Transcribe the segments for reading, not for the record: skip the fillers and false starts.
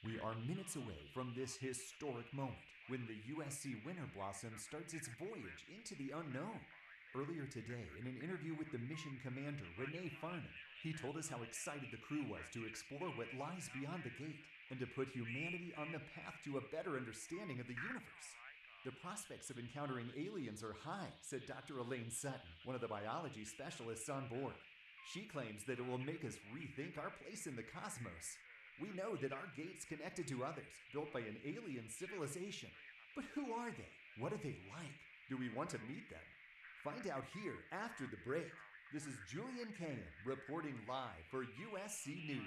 We are minutes away from this historic moment when the USC Winter Blossom starts its voyage into the unknown. Earlier today, in an interview with the mission commander, Renee Farnham, he told us how excited the crew was to explore what lies beyond the gate and to put humanity on the path to a better understanding of the universe. The prospects of encountering aliens are high, said Dr. Elaine Sutton, one of the biology specialists on board. She claims that it will make us rethink our place in the cosmos. We know that our gate's connected to others, built by an alien civilization. But who are they? What are they like? Do we want to meet them? Find out here after the break. This is Julian Cahan reporting live for USC News.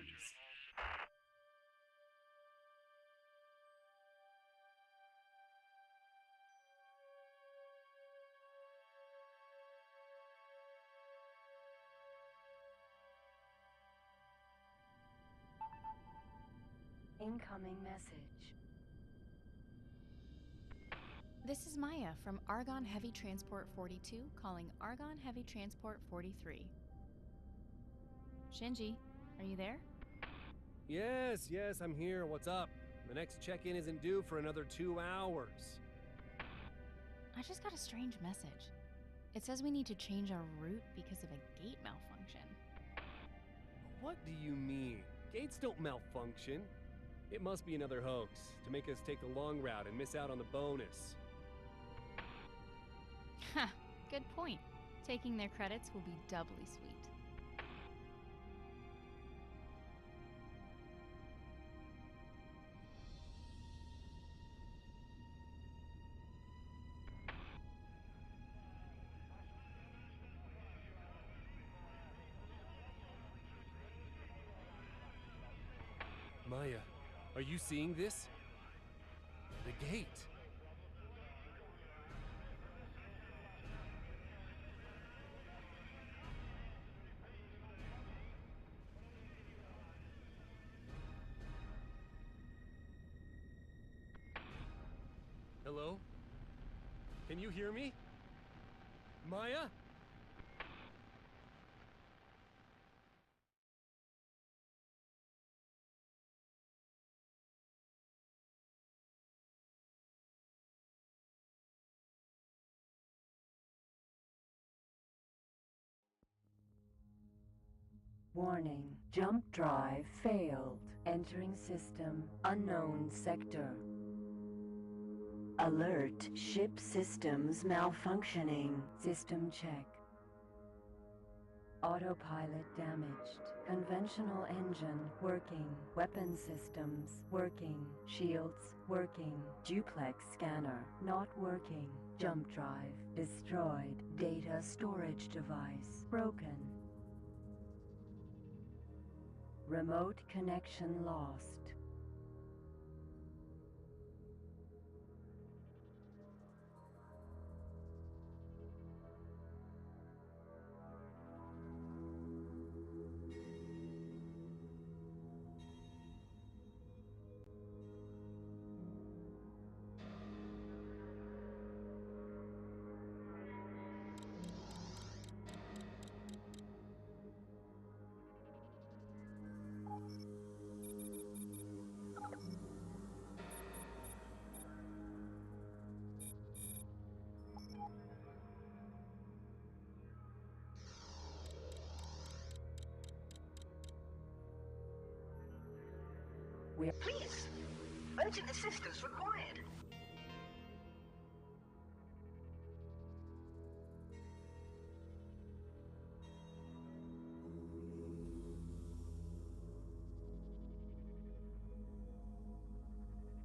Incoming message. This is Maya from Argon Heavy Transport 42 calling Argon Heavy Transport 43. Shinji, are you there? Yes, I'm here. What's up? The next check-in isn't due for another 2 hours. I just got a strange message. It says we need to change our route because of a gate malfunction. What do you mean? Gates don't malfunction. It must be another hoax to make us take the long route and miss out on the bonus. Ha, good point. Taking their credits will be doubly sweet. Maya, are you seeing this? The gate. Hello? Can you hear me? Maya? Warning. Jump drive failed. Entering system. Unknown sector. Alert. Ship systems malfunctioning. System check. Autopilot damaged. Conventional engine working. Weapon systems working. Shields working. Duplex scanner not working. Jump drive destroyed. Data storage device broken. Remote connection lost. Please! Urgent assistance required!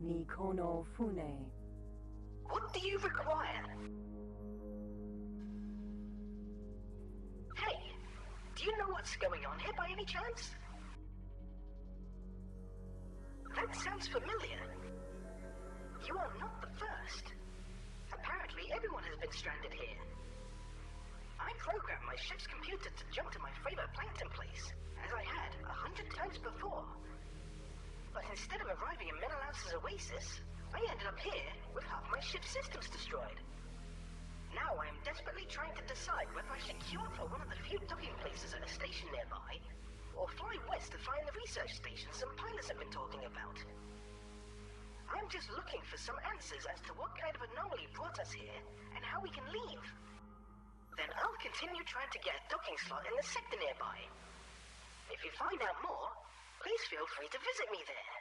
Nikono Fune. What do you require? Hey! Do you know what's going on here by any chance? That sounds familiar. You are not the first. Apparently everyone has been stranded here. I programmed my ship's computer to jump to my favorite plankton place, as I had 100 times before. But instead of arriving in Menelaus's oasis, I ended up here with half my ship's systems destroyed. Now I am desperately trying to decide whether I should queue up for one of the few docking places at a station nearby, or fly west to find the research station some pilots have been talking about. I'm just looking for some answers as to what kind of anomaly brought us here and how we can leave. Then I'll continue trying to get a docking slot in the sector nearby. If you find out more, please feel free to visit me there.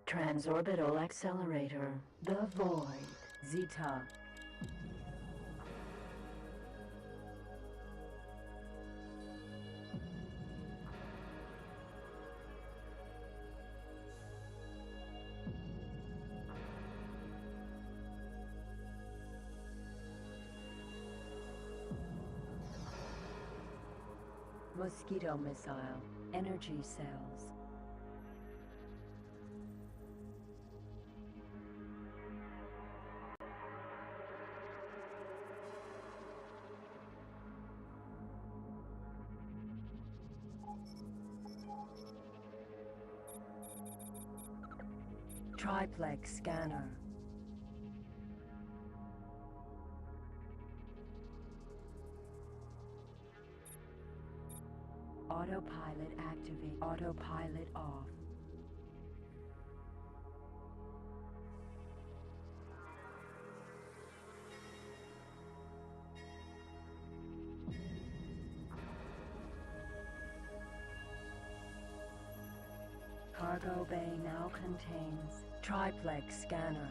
Transorbital accelerator. The void. Zeta. Mosquito missile. Energy cells. Triplex scanner. Autopilot activate. Autopilot off. Cargo bay now contains triplex scanner.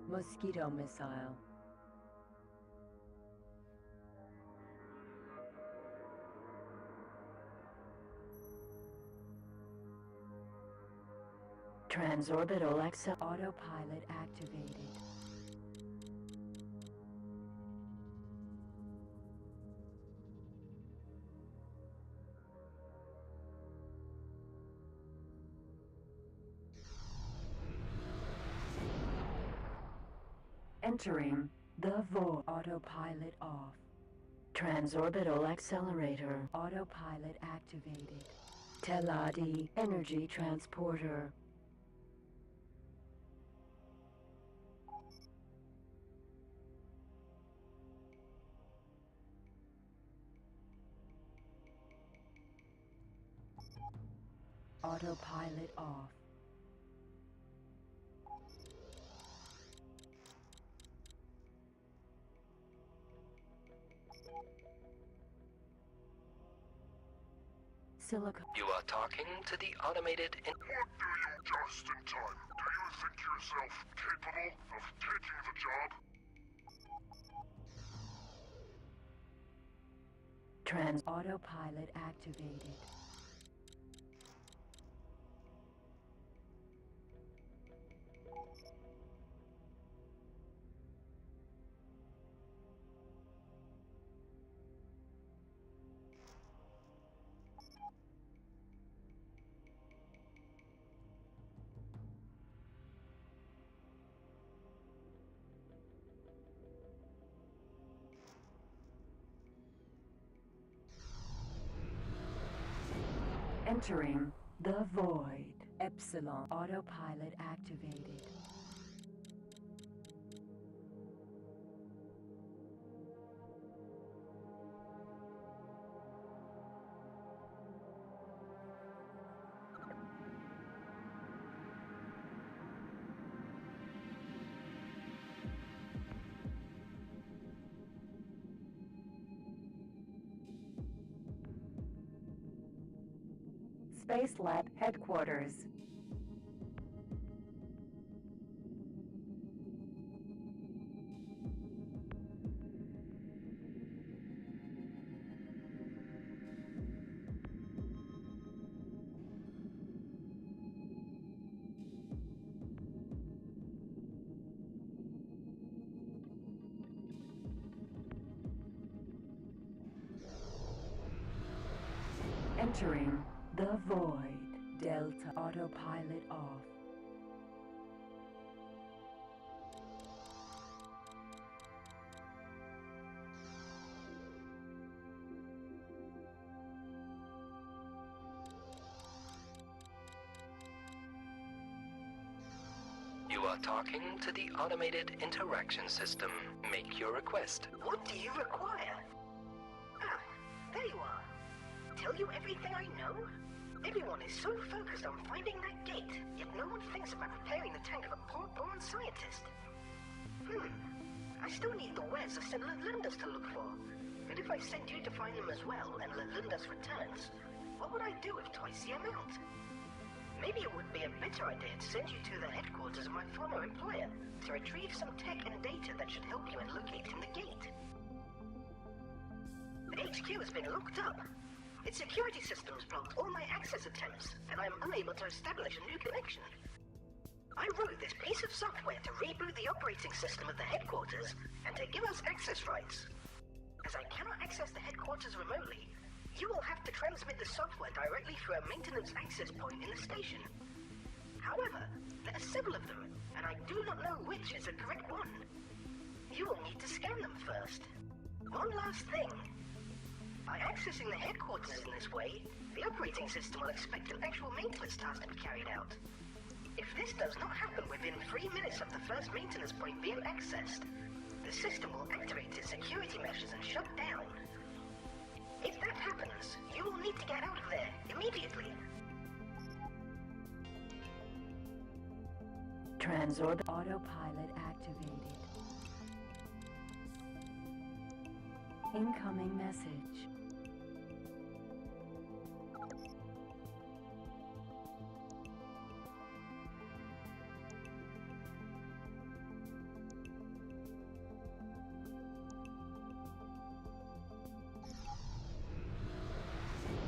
Mosquito missile. Transorbital autopilot activated. Entering the void. Autopilot off. Transorbital accelerator. Autopilot activated. Teladi energy transporter. Autopilot off. Silicon. You are talking to the automated. What do you just in time? Do you think yourself capable of taking the job? Trans autopilot activated. Entering the void. Epsilon. Autopilot activated. Space Lab Headquarters. Entering the void. Delta autopilot off. You are talking to the automated interaction system. Make your request. What do you require? Ah, there you are. Tell you everything I know? Everyone is so focused on finding that gate, yet no one thinks about repairing the tank of a poor-born scientist. I still need the wares of St. Lalundas to look for. But if I send you to find them as well, and Lalundas returns, what would I do with twice the amount? Maybe it would be a better idea to send you to the headquarters of my former employer to retrieve some tech and data that should help you in locating the gate. The HQ has been locked up. Its security systems blocked all my access attempts, and I am unable to establish a new connection. I wrote this piece of software to reboot the operating system of the headquarters and to give us access rights. As I cannot access the headquarters remotely, you will have to transmit the software directly through a maintenance access point in the station. However, there are several of them, and I do not know which is the correct one. You will need to scan them first. One last thing. By accessing the headquarters in this way, the operating system will expect an actual maintenance task to be carried out. If this does not happen within 3 minutes of the first maintenance point being accessed, the system will activate its security measures and shut down. If that happens, you will need to get out of there immediately. Transorbit autopilot activated. Incoming message.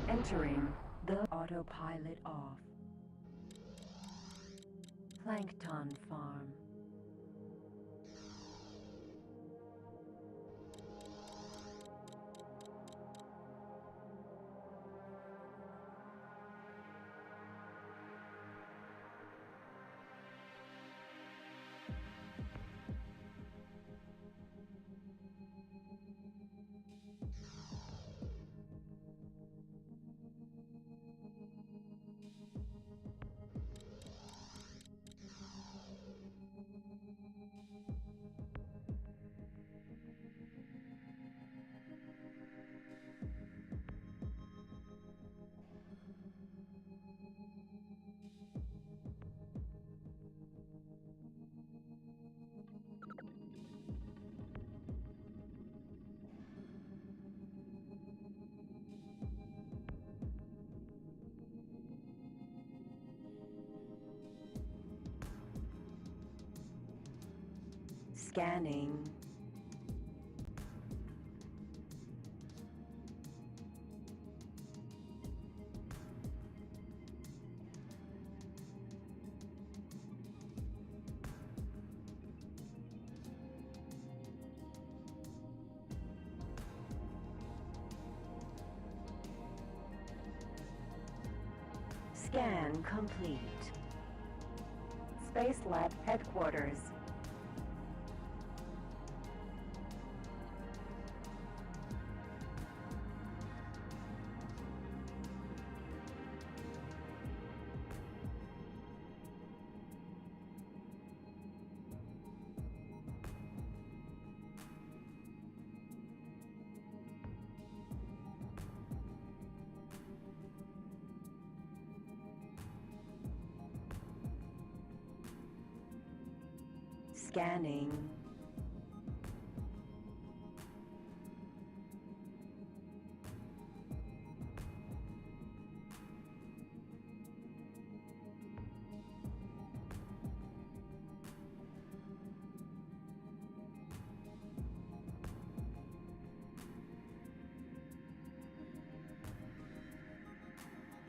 Entering the autopilot off. Plankton Farm. Scanning. Scan complete. Space Lab Headquarters. Scanning.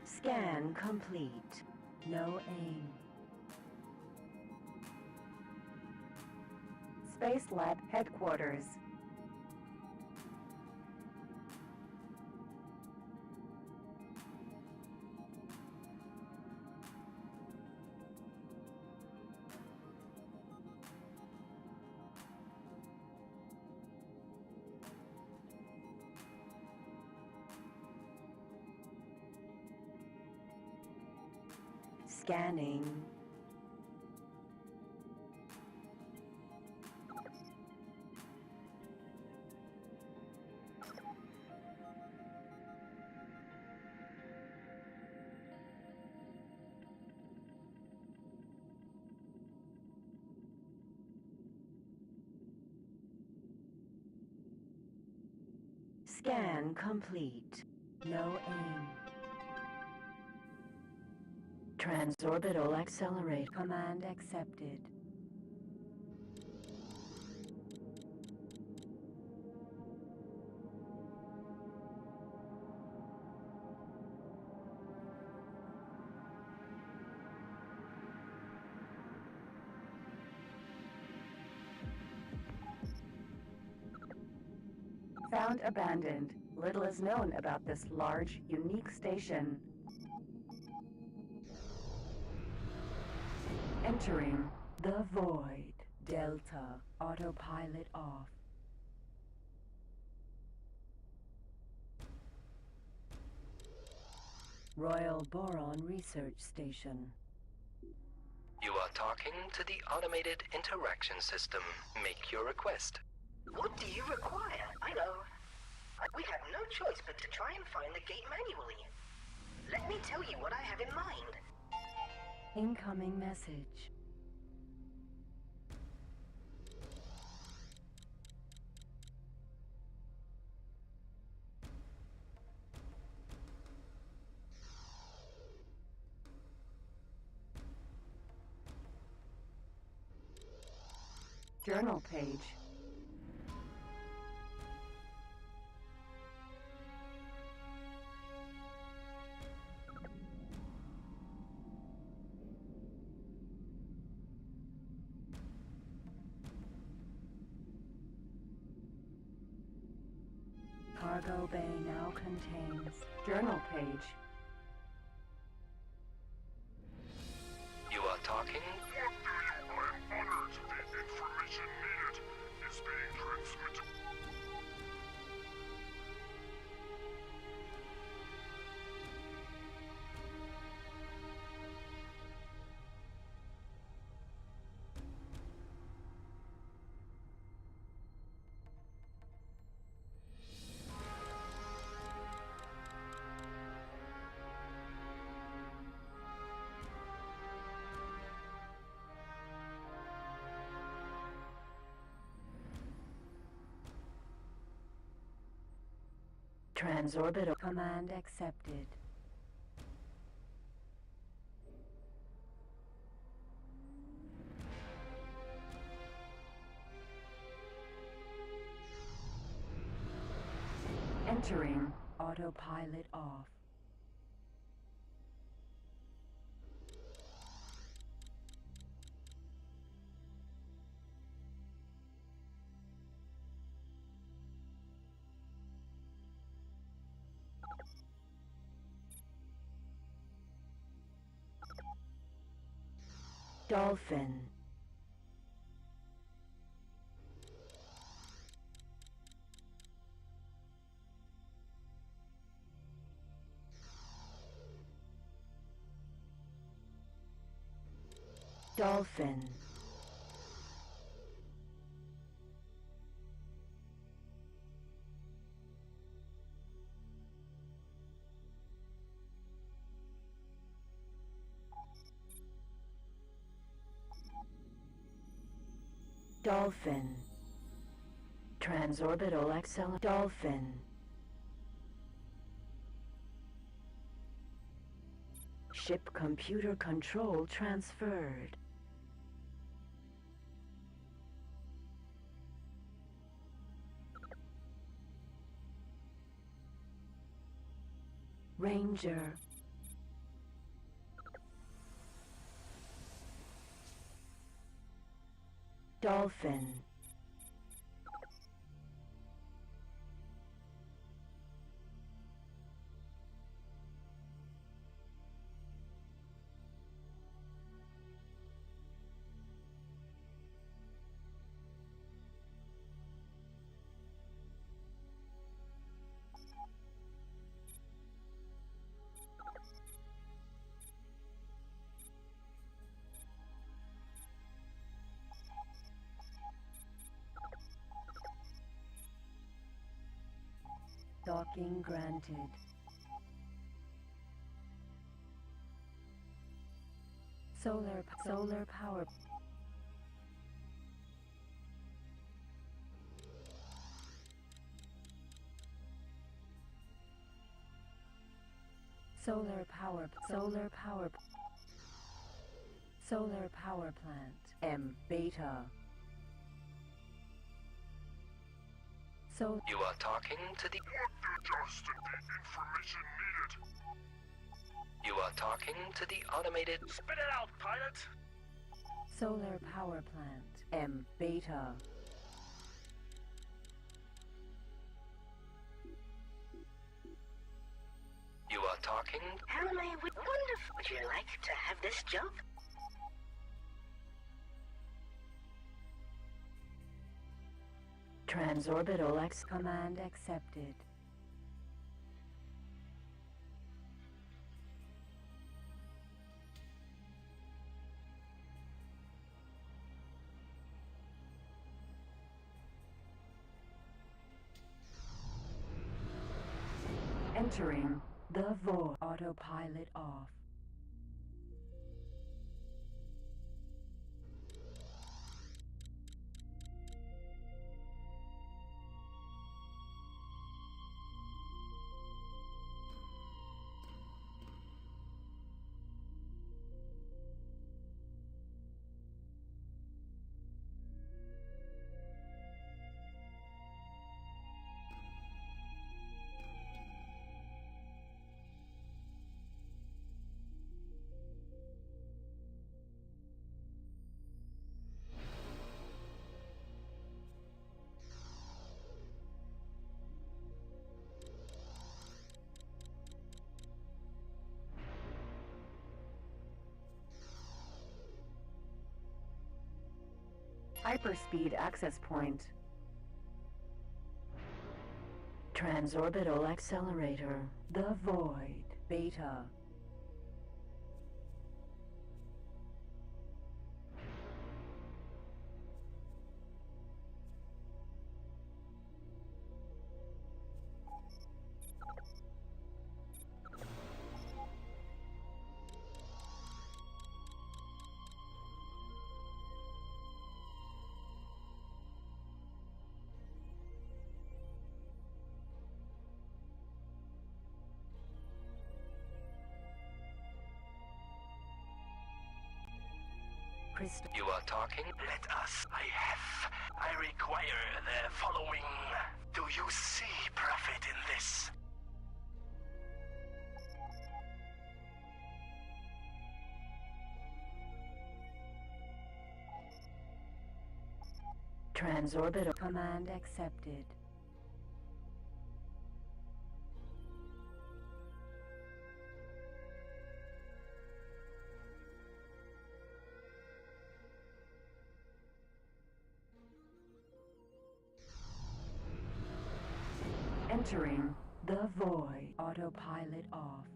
Scan complete. No aim. Space Lab Headquarters. Scanning. Scan complete. No aim. Transorbital accelerate. Command accepted. Found abandoned. Little is known about this large, unique station. Entering the void. Delta. Autopilot off. Royal Boron Research Station. You are talking to the automated interaction system. Make your request. What do you require? I know. We have no choice but to try and find the gate manually. Let me tell you what I have in mind. Incoming message. Journal page. Cargo bay now contains journal page. You are talking. I'm honored. The information needed is being transmitted. Transorbital command accepted. Entering autopilot off. Dolphin. Dolphin. Dolphin. Transorbital accelerate. Dolphin. Ship computer control transferred. Ranger. Dolphin. Docking granted. Solar power. Solar power plant. M beta. You are talking to the... What did Justin the information needed? You are talking to the automated... Spit it out, pilot! Solar power plant. M beta. You are talking... How may we... Wonderful. Would you like to have this job? Transorbital X command accepted. Entering the void. Autopilot off. Hyperspeed access point. Transorbital accelerator. The void. Beta. Crystal. You are talking... Let us. I require the following. Do you see profit in this? Transorbital command accepted. Entering the void. Autopilot off.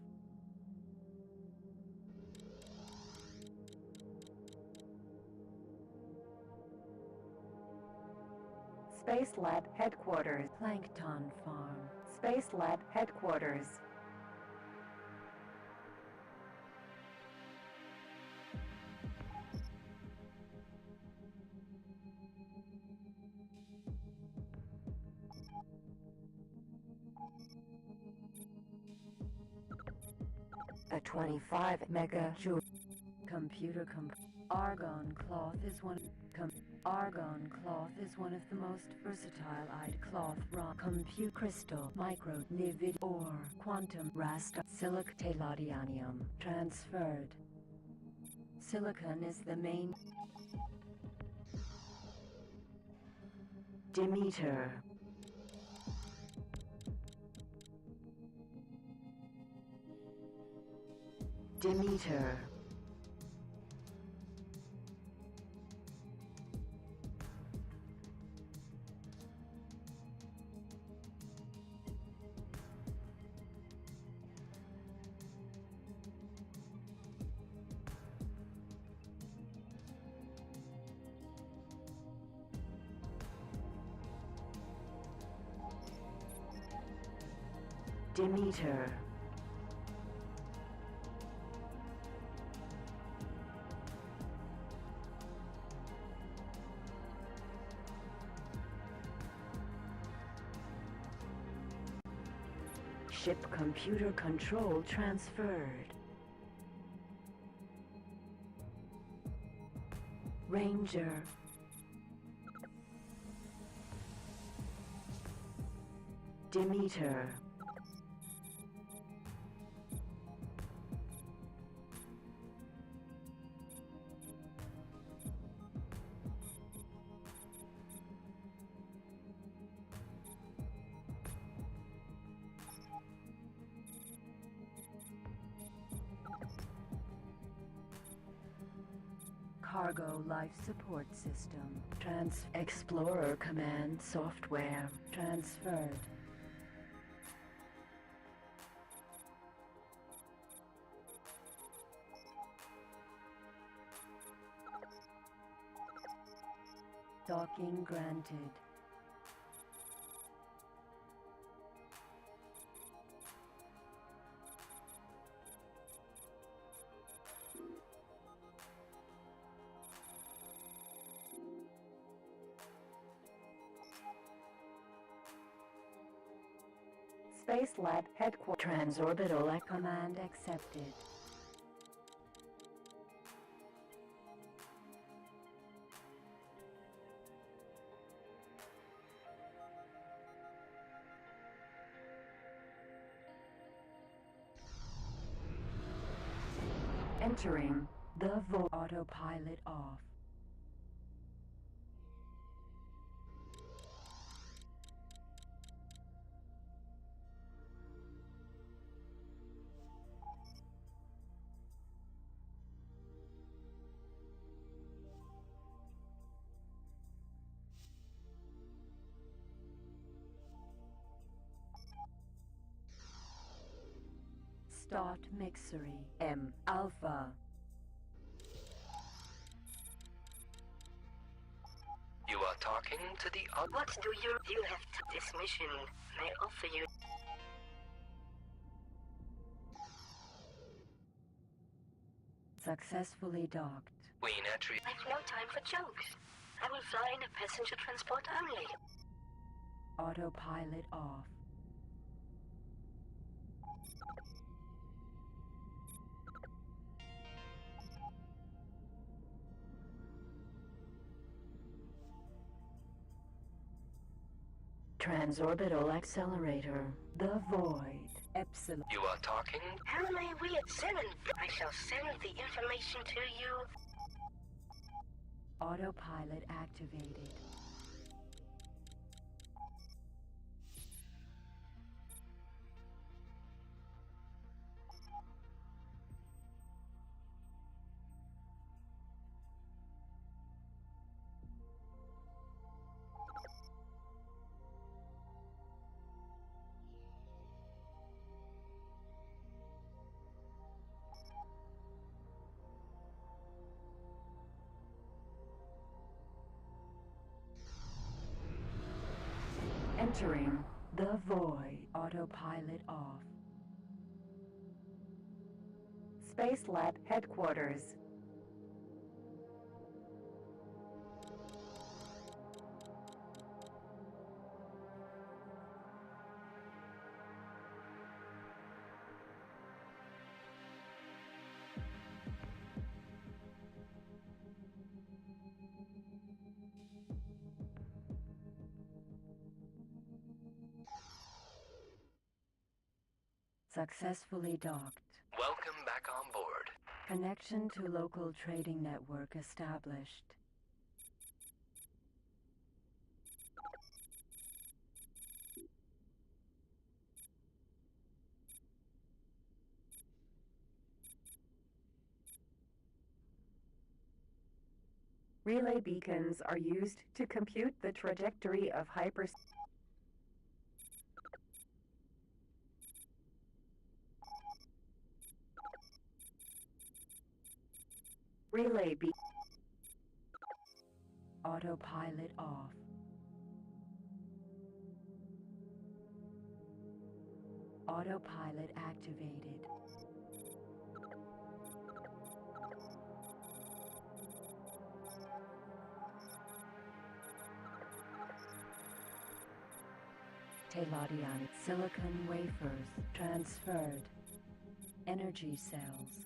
Space Lab Headquarters. Plankton Farm. Space Lab Headquarters. A 25 megajoule computer argon cloth is one argon cloth is one of the most versatile cloth raw compute crystal micro nivid or quantum rasta silicatellodianium transferred. Silicon is the main Demeter. Demeter. Demeter. Ship computer control transferred. Ranger. Demeter. Cargo life support system. Explorer command software transferred. Docking granted. Space Lab Headquarters. Transorbital command accepted. Entering the autopilot off. Start mixery. M Alpha. You are talking to the What do you have to this mission may offer you? Successfully docked. Queen Entry. I've no time for jokes. I will fly in a passenger transport only. Autopilot off. Transorbital accelerator. The void. Epsilon. You are talking. How may we at 7? I shall send the information to you. Autopilot activated. Entering the void. Autopilot off. Space Lab Headquarters. Successfully docked. Welcome back on board. Connection to local trading network established. Relay beacons are used to compute the trajectory of hyperspace. Relay beacon. Autopilot off. Autopilot activated. Teladian. Silicon wafers. Transferred. Energy cells.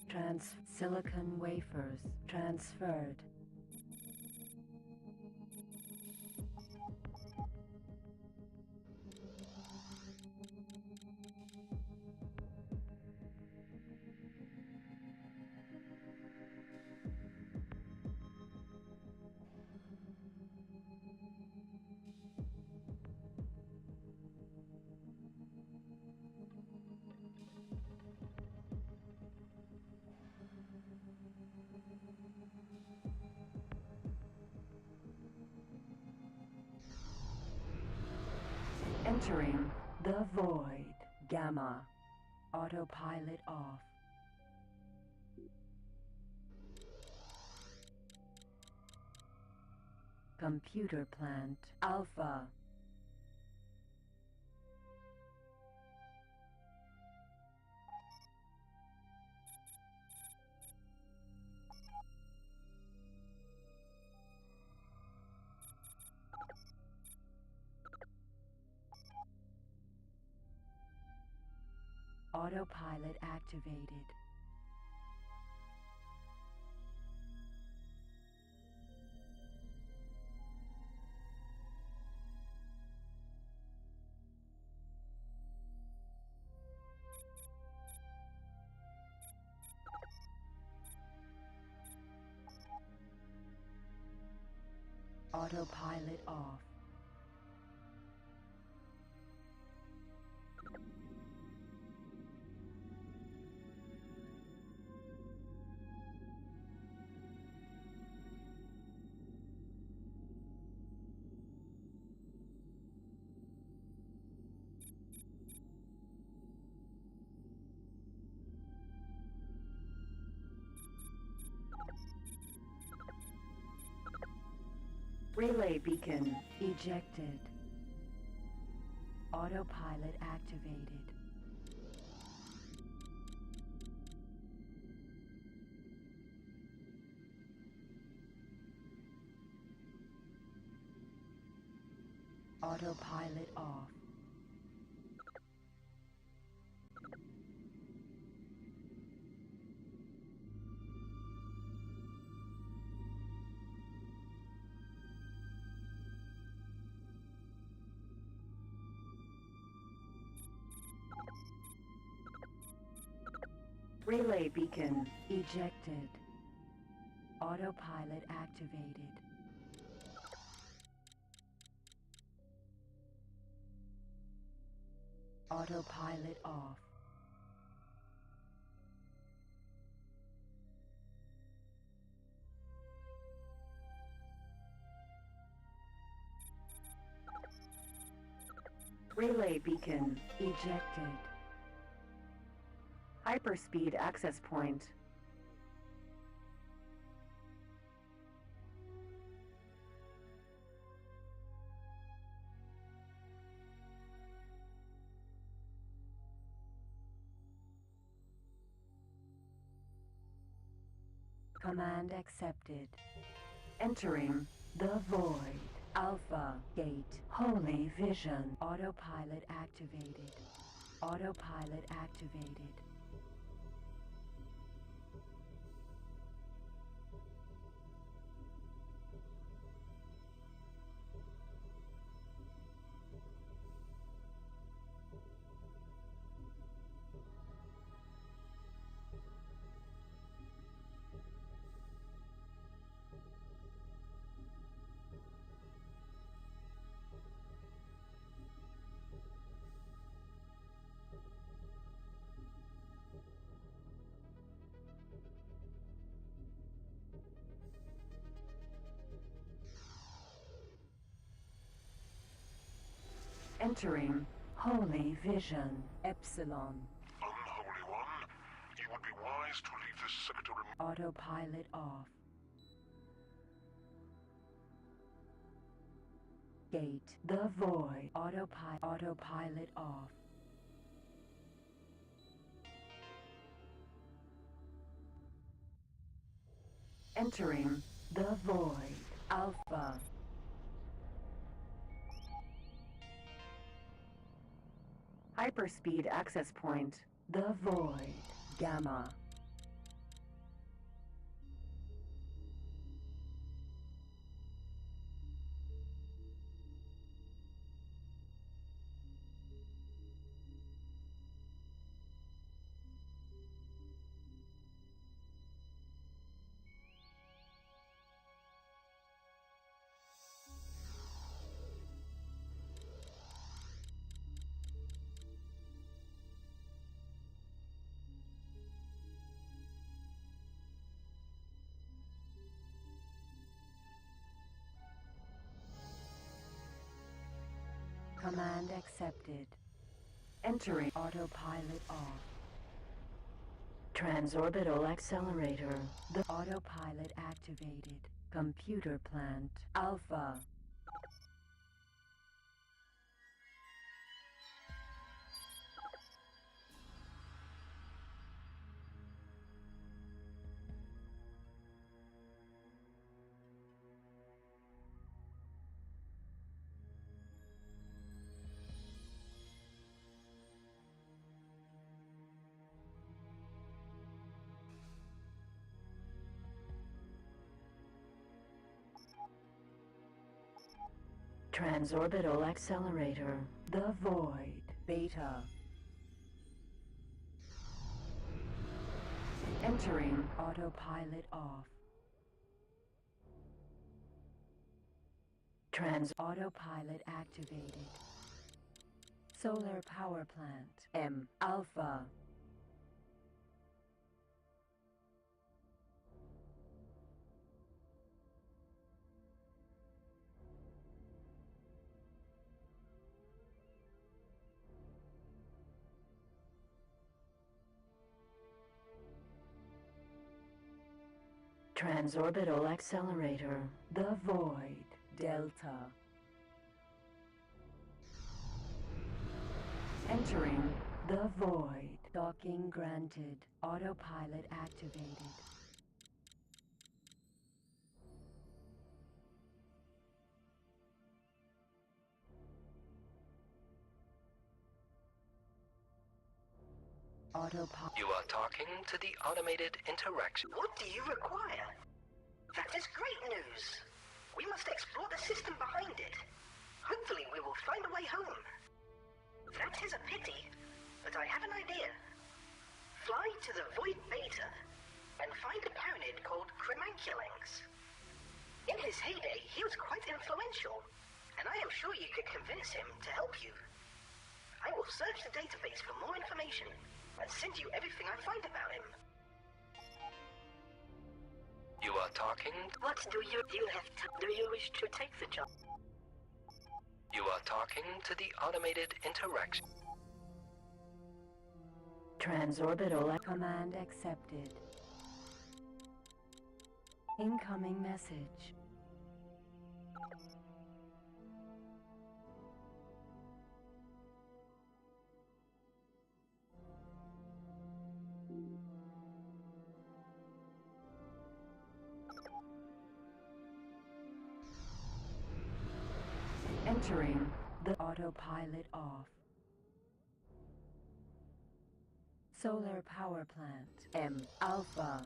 Silicon wafers. Transferred. Entering the void. Gamma. Autopilot off. Computer plant. Alpha. Autopilot activated. Autopilot off. Relay beacon ejected. Autopilot activated. Autopilot off. Relay beacon ejected. Autopilot activated. Autopilot off. Relay beacon ejected. Hyperspeed access point. Command accepted. Entering the void. Alpha gate. Holy vision. Autopilot activated. Autopilot activated. Entering Holy Vision. Epsilon. Unholy One, you would be wise to leave this sector. Autopilot off. Gate. The void. Autopilot off. Entering the void. Alpha. Hyperspeed access point. The Void. Gamma. Command accepted. Entering autopilot off. Transorbital accelerator. The autopilot activated. Computer plant. Alpha. Transorbital accelerator. The Void. Beta. Entering autopilot off. Autopilot activated. Solar power plant. M. Alpha. Transorbital accelerator. The Void. Delta. Entering the Void. Docking granted. Autopilot activated. You are talking to the automated interaction. What do you require? That is great news. We must explore the system behind it. Hopefully we will find a way home. That is a pity, but I have an idea. Fly to the Void Beta and find a paranid called Cremanculanx. In his heyday, he was quite influential, and I am sure you could convince him to help you. I will search the database for more information and send you everything I find about him. You are talking. What do you wish to take the job? You are talking to the automated interaction. Transorbital command accepted. Incoming message. Entering the autopilot off. Solar power plant. M. Alpha.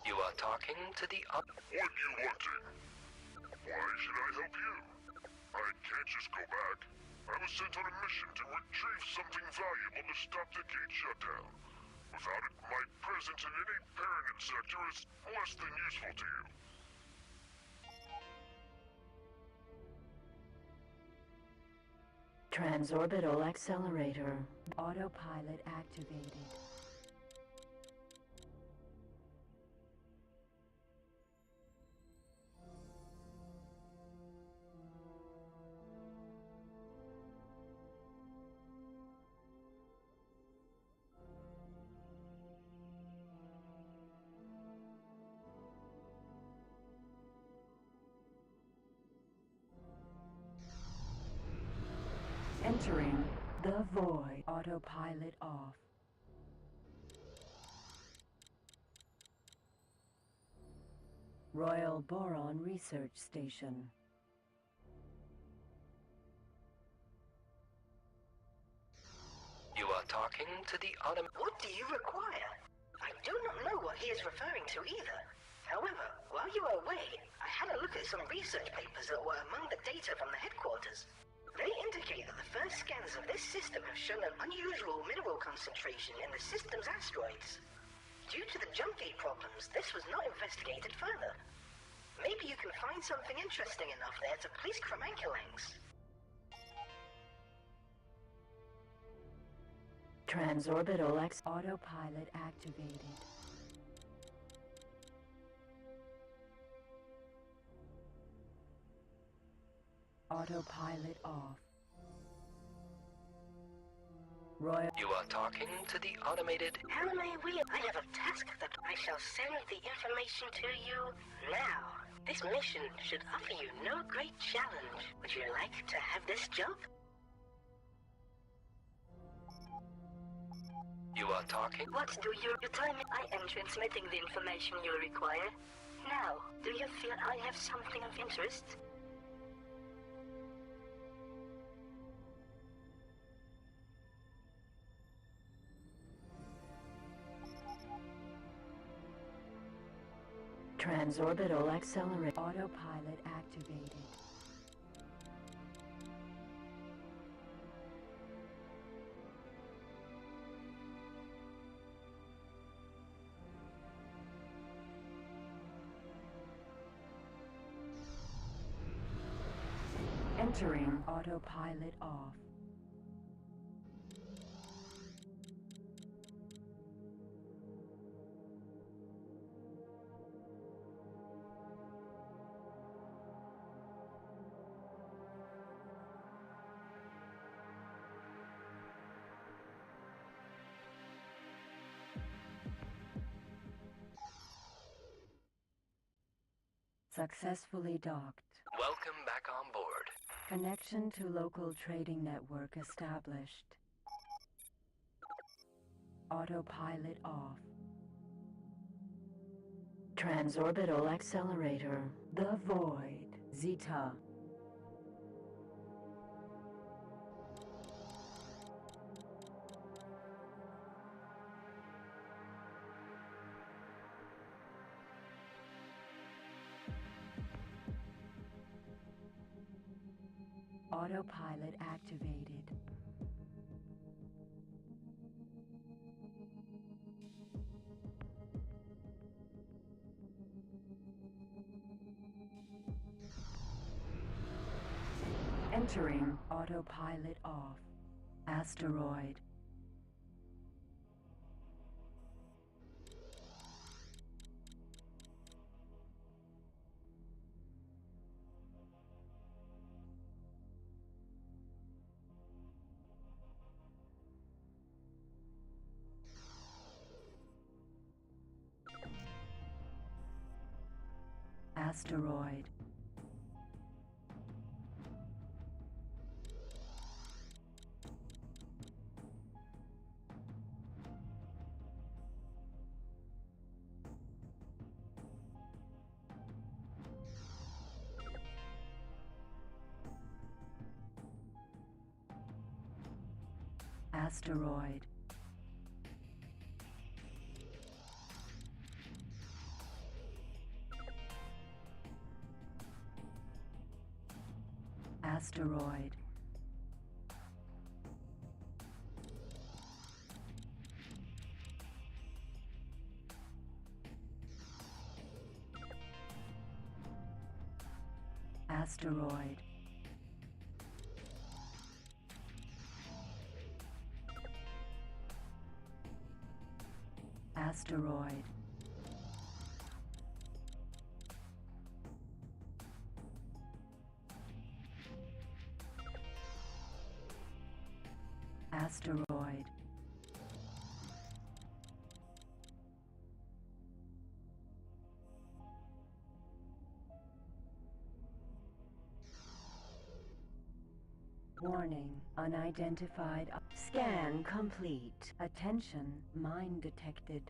You are talking to the What do you wanting? Why should I help you? I can't just go back. I was sent on a mission to retrieve something valuable to stop the gate shutdown. Without it, my presence in any paranid sector is less than useful to you. Transorbital accelerator. Autopilot activated. Entering the void. Autopilot off. Royal Boron Research Station. You are talking to the What do you require? I do not know what he is referring to either. However, while you were away, I had a look at some research papers that were among the data from the headquarters. They indicate that the first scans of this system have shown an unusual mineral concentration in the system's asteroids. Due to the jump gate problems, this was not investigated further. Maybe you can find something interesting enough there to place Chromanculangs. Transorbital X autopilot activated. Autopilot off. Royal. You are talking to the automated. How may we? I have a task that I shall send the information to you now. This mission should offer you no great challenge. Would you like to have this job? You are talking. What do you tell me? I am transmitting the information you require. Now, do you feel I have something of interest? Transorbital accelerate. Autopilot activated. Entering autopilot off. Successfully docked. Welcome back on board. Connection to local trading network established. Autopilot off. Transorbital accelerator. The void. Zeta. Autopilot activated. Entering autopilot off. Asteroid. Asteroid. Asteroid. Asteroid. Asteroid. Asteroid. Asteroid. Warning, unidentified. Scan complete. Attention, mine detected.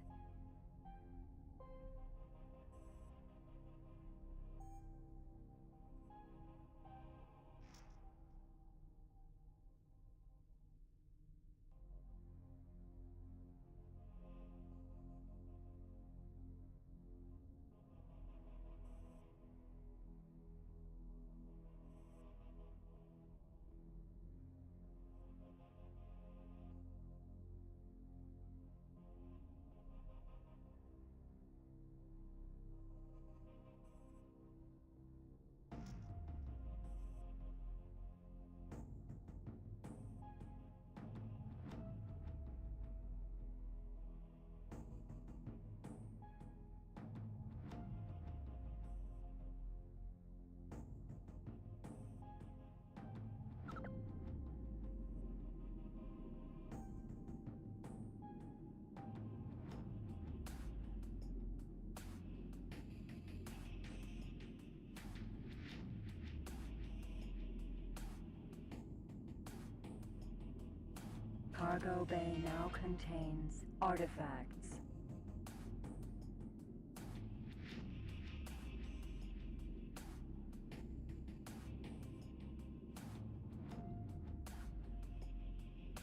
Cargo bay now contains artifacts.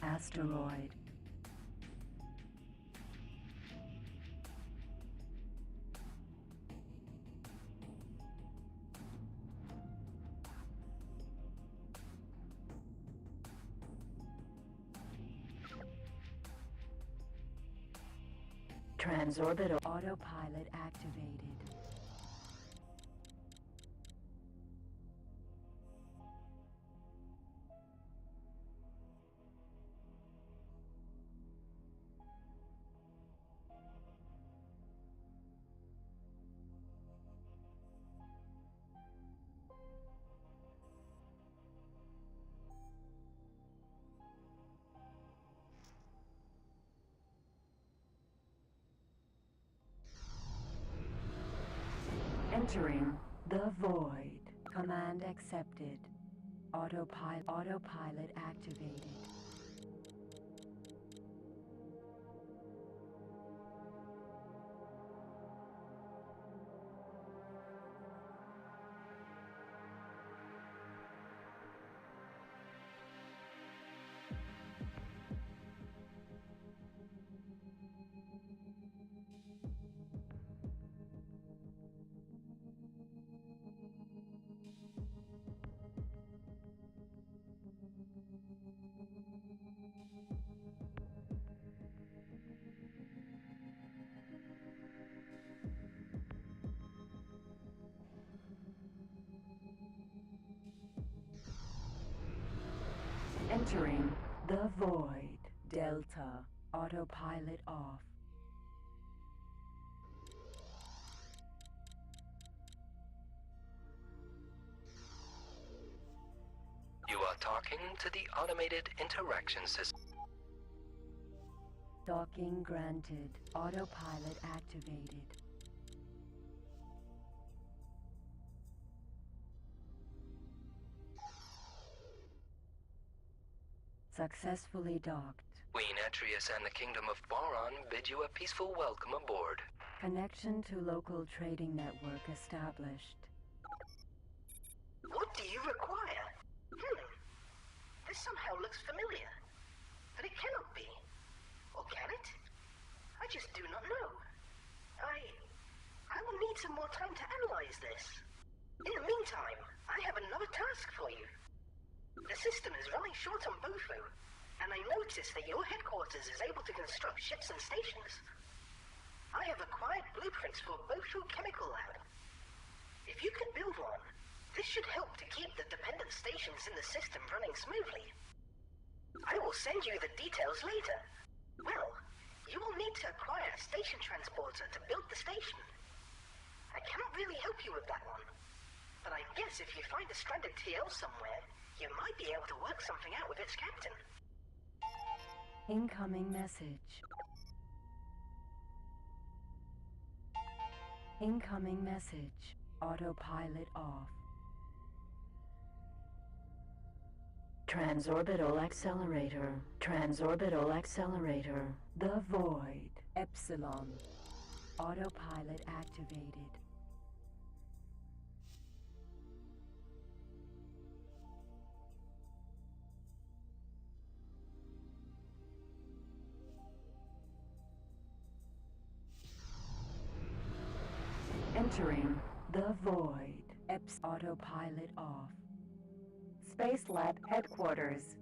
Asteroid. Transorbital autopilot activated. Entering the void. Command accepted. Autopilot activated. Entering the void. Delta. Autopilot off. You are talking to the automated interaction system. Docking granted. Autopilot activated. Successfully docked. Queen Atreus and the Kingdom of Boron bid you a peaceful welcome aboard. Connection to local trading network established. What do you require? This somehow looks familiar. But it cannot be. Or can it? I just do not know. I will need some more time to analyze this. In the meantime, I have another task for you. The system is running short on Bofo, and I noticed that your headquarters is able to construct ships and stations. I have acquired blueprints for Bofo Chemical Lab. If you can build one, this should help to keep the dependent stations in the system running smoothly. I will send you the details later. Well, you will need to acquire a station transporter to build the station. I cannot really help you with that one, but I guess if you find a stranded TL somewhere, you might be able to work something out with its captain. Incoming message. Incoming message. Autopilot off. Transorbital accelerator. Transorbital accelerator. The void. Epsilon. Autopilot activated. Entering the void. Autopilot off. Space Lab headquarters.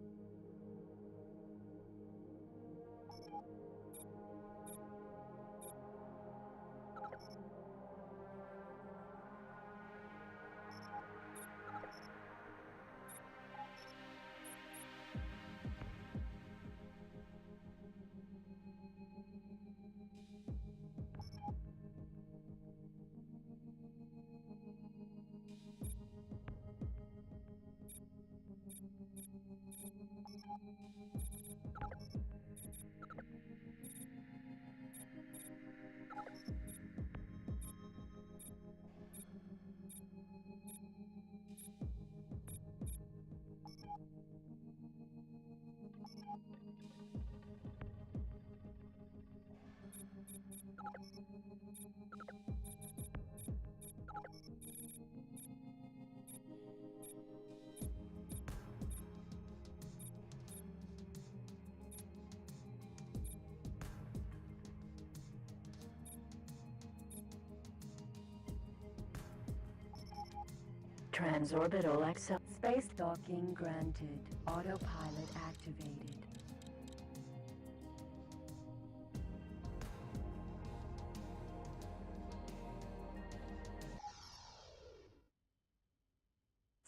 Transorbital space docking granted. Autopilot activated.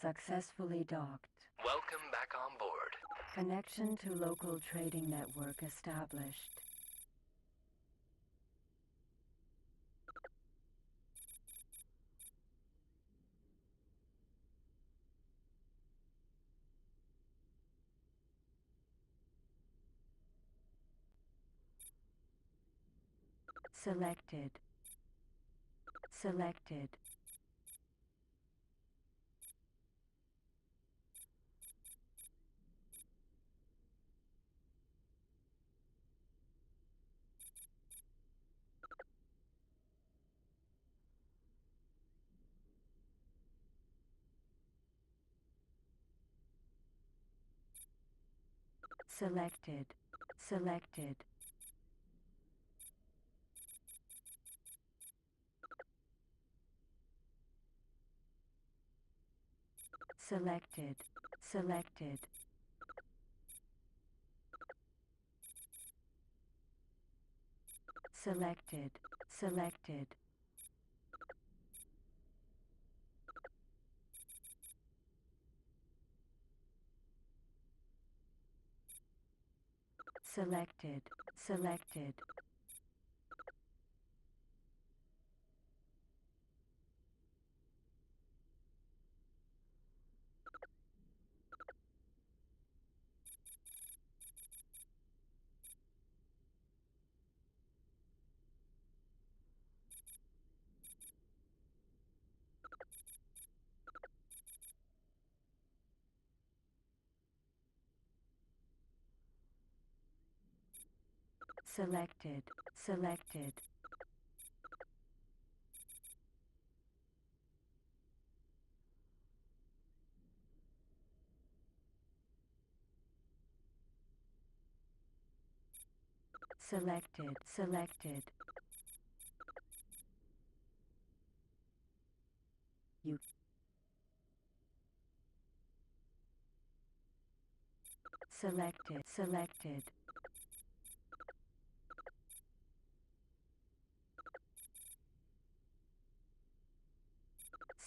Successfully docked. Welcome back on board. Connection to local trading network established. Selected. Selected. Selected. Selected. Selected. Selected. Selected. Selected. Selected. Selected. Selected. Selected. Selected. Selected. You. Selected. Selected.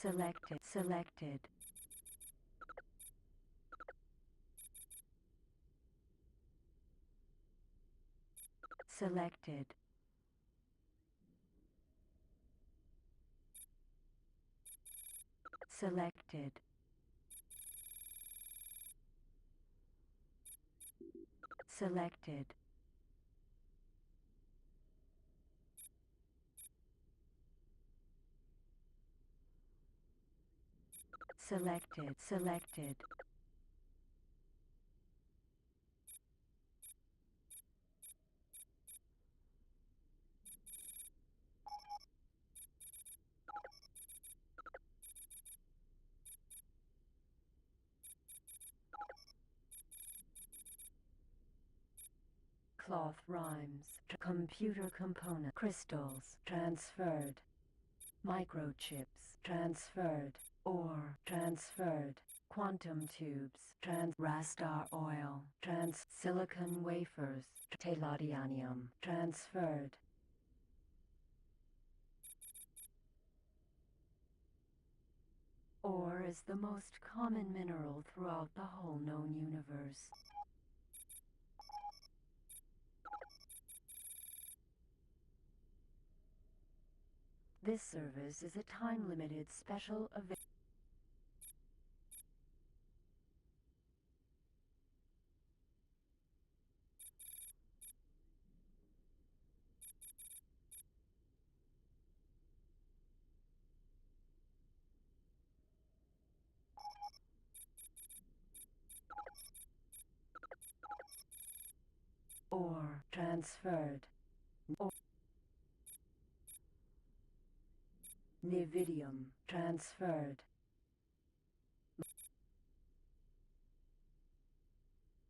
Selected. Selected. Selected. Selected. Selected. Selected. Selected. Cloth rhymes. Computer component. Crystals. Transferred. Microchips. Transferred. Ore. Transferred. Quantum tubes. Rastar oil. Silicon wafers. Tellurium. Transferred. Ore is the most common mineral throughout the whole known universe. This service is a time-limited special event. Ore transferred. Nividium transferred.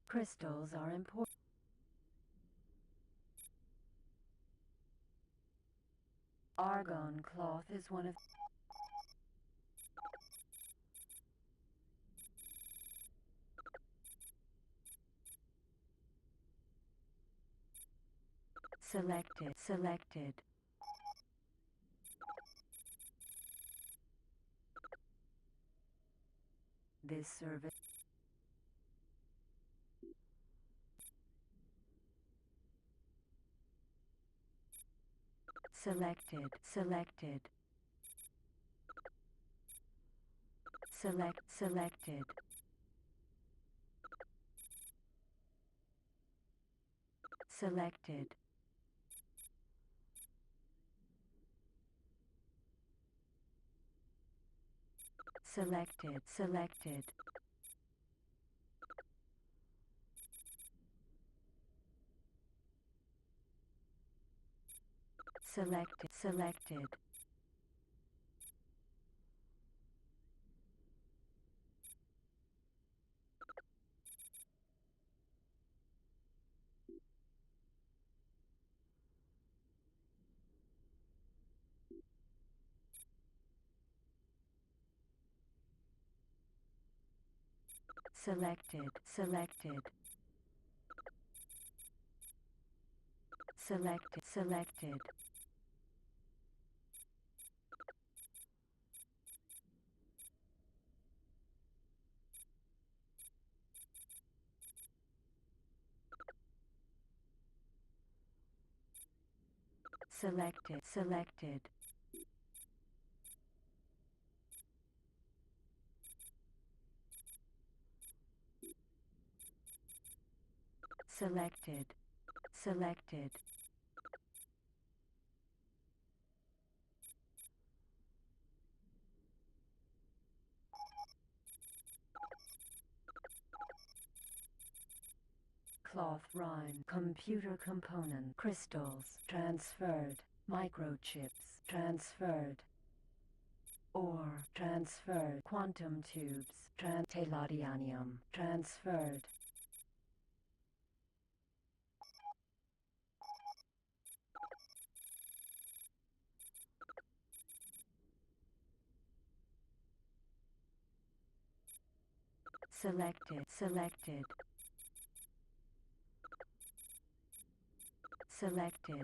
Crystals are important. Argon cloth is one of selected. This service selected. Selected. Cloth rhyme. Computer component. Crystals transferred. Microchips transferred. Ore transferred. Quantum tubes. Tellurium transferred.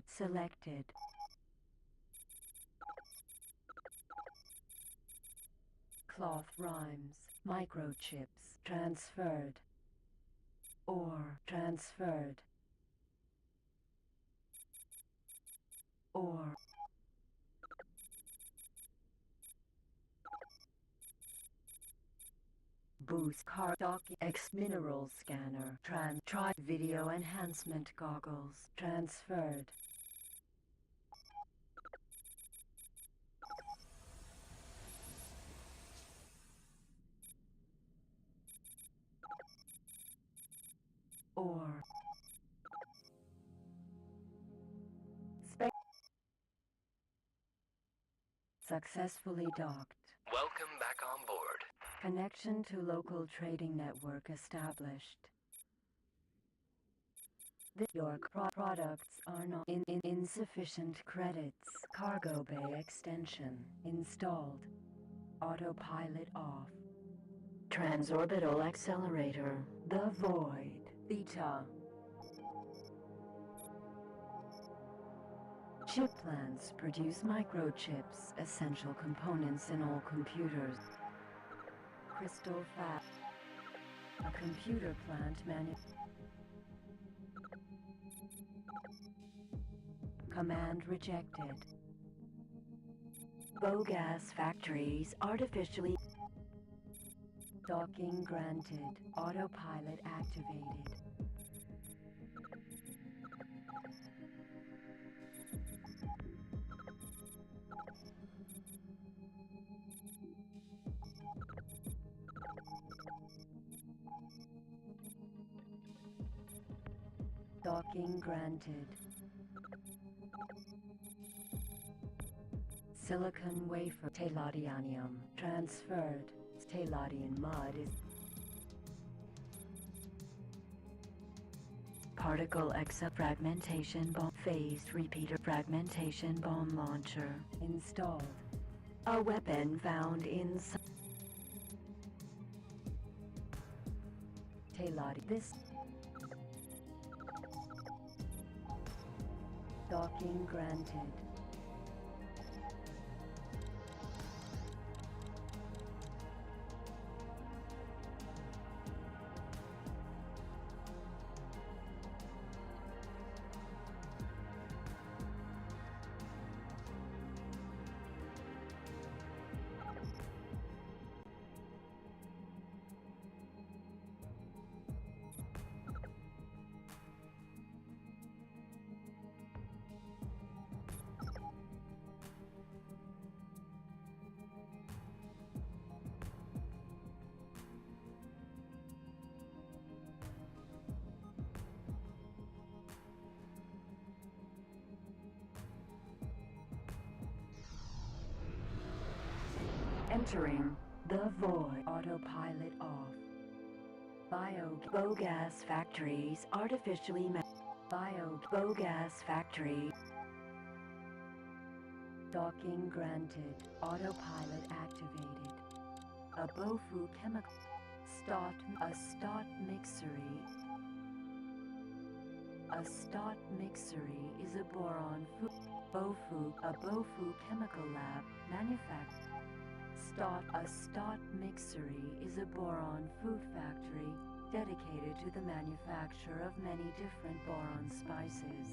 Selected. Cloth rhymes. Microchips transferred. Ore transferred. Ore. Boost card dock X mineral scanner try video enhancement goggles transferred. Or successfully docked. Welcome back on board. Connection to local trading network established. Your products are not in insufficient credits. Cargo bay extension installed. Autopilot off. Transorbital accelerator. The void. Theta. Chip plants produce microchips, essential components in all computers. Crystal Fab. A computer plant Command rejected. Bogas factories artificially. Docking granted. Autopilot activated. Docking granted. Silicon wafer Telladianium transferred. Telladian mud is particle fragmentation bomb phased repeater fragmentation bomb launcher installed. A weapon found inside Telladi. This docking granted. Entering the void. Autopilot off. Bogas factories artificially Bogas factory. Docking granted. Autopilot activated. A Bofu chemical. A stot mixery. A stot mixery is a boron a Bofu chemical lab manufactured. A stot mixery is a boron food factory dedicated to the manufacture of many different boron spices.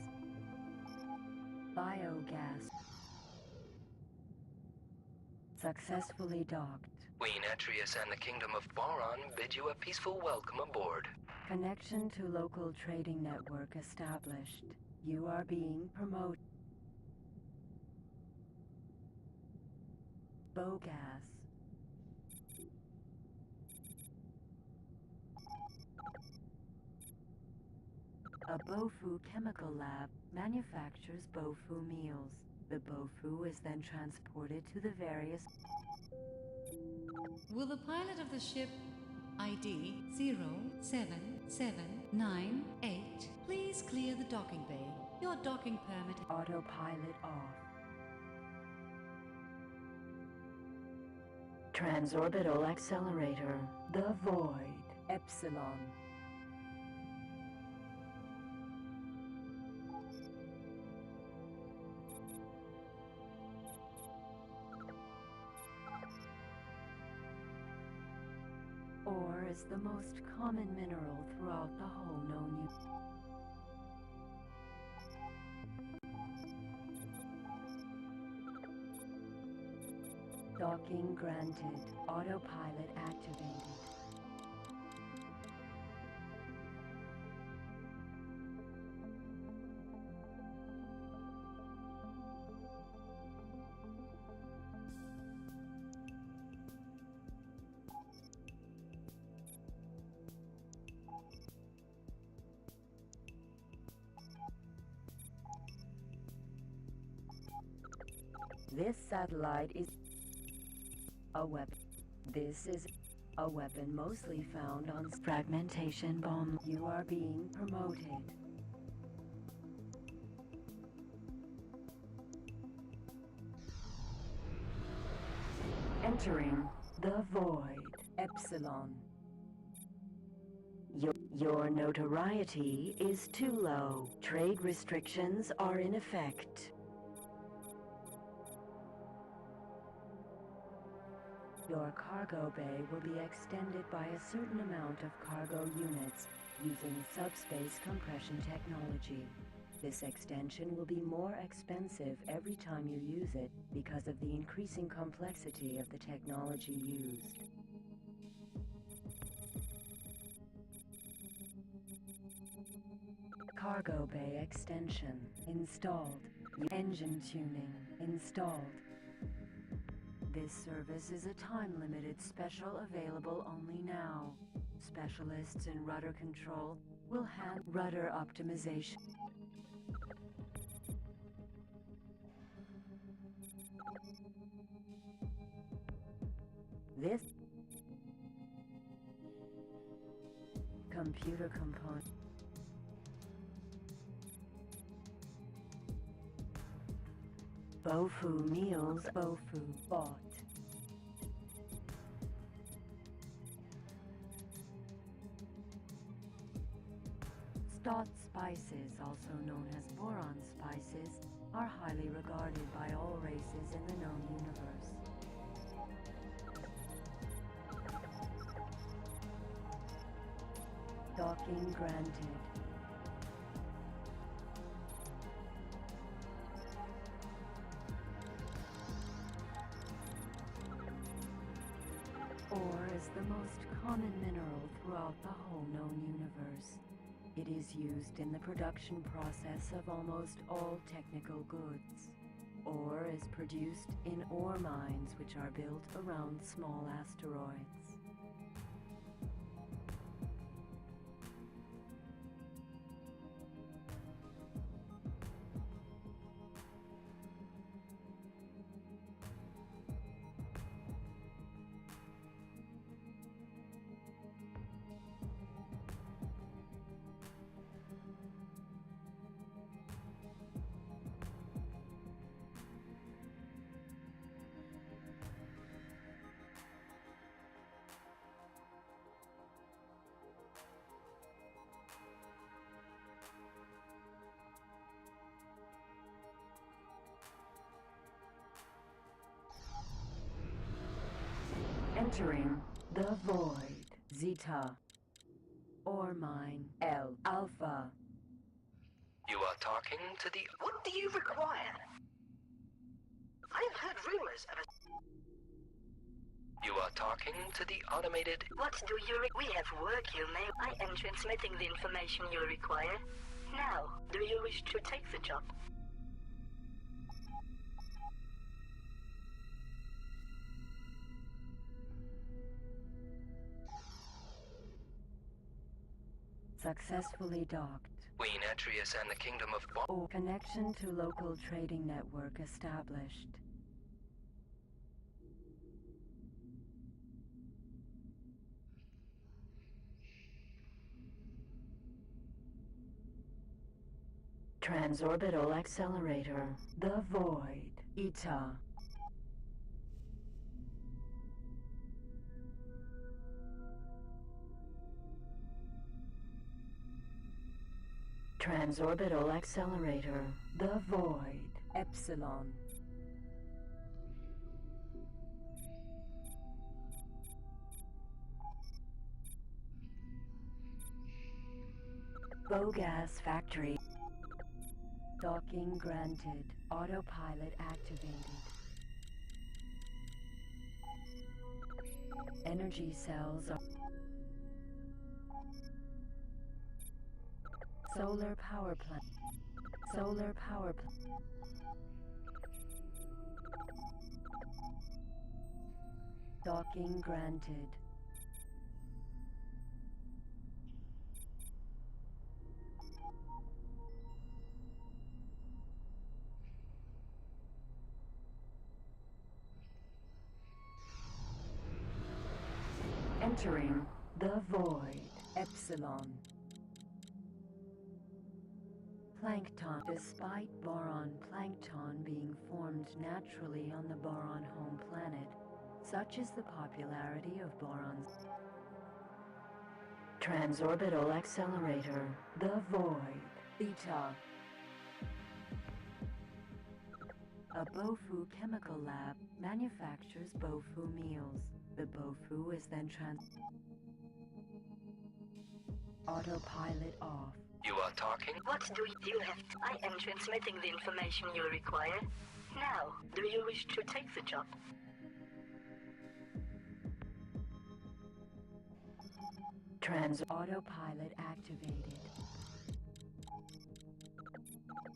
Biogas. Successfully docked. Queen Atreus and the Kingdom of Boron bid you a peaceful welcome aboard. Connection to local trading network established. You are being promoted. Bogas. A Bofu chemical lab manufactures Bofu meals. The Bofu is then transported to the various... Will the pilot of the ship ID 07798 please clear the docking bay? Your docking permit... Autopilot off. Transorbital accelerator. The void. Epsilon. Ore is the most common mineral throughout the whole known universe. Docking granted. Autopilot activated. This satellite is a weapon. This is a weapon mostly found on fragmentation bomb. You are being promoted. Entering the void, Epsilon. Your notoriety is too low. Trade restrictions are in effect. Your cargo bay will be extended by a certain amount of cargo units using subspace compression technology. This extension will be more expensive every time you use it because of the increasing complexity of the technology used. Cargo bay extension installed. Engine tuning installed. This service is a time-limited special available only now. Specialists in rudder control will hand rudder optimization. This computer component. Bofu meals, Bofu bought. Stott spices, also known as boron spices, are highly regarded by all races in the known universe. Docking granted. Ore is the most common mineral throughout the whole known universe. It is used in the production process of almost all technical goods. Ore is produced in ore mines which are built around small asteroids. Entering the void, Zeta. Ore mine, L Alpha. You are talking to the... What do you require? I have heard rumors of a... You are talking to the automated... What do you We have work, you may. I am transmitting the information you require. Now, do you wish to take the job? Successfully docked. Queen Atreus and the Kingdom of... Connection to local trading network established. Transorbital accelerator. The void. Eta. Transorbital accelerator. The void. Epsilon. Bogas factory. Docking granted. Autopilot activated. Energy cells are... Solar power plant. Solar power plant. Docking granted. Entering the void. Epsilon. Plankton. Despite boron plankton being formed naturally on the boron home planet, Such is the popularity of borons. Transorbital accelerator, the void, theta. A Bofu chemical lab manufactures Bofu meals. The Bofu is then autopilot off. You are talking? What do you have? I am transmitting the information you require. Now, do you wish to take the job? Autopilot activated.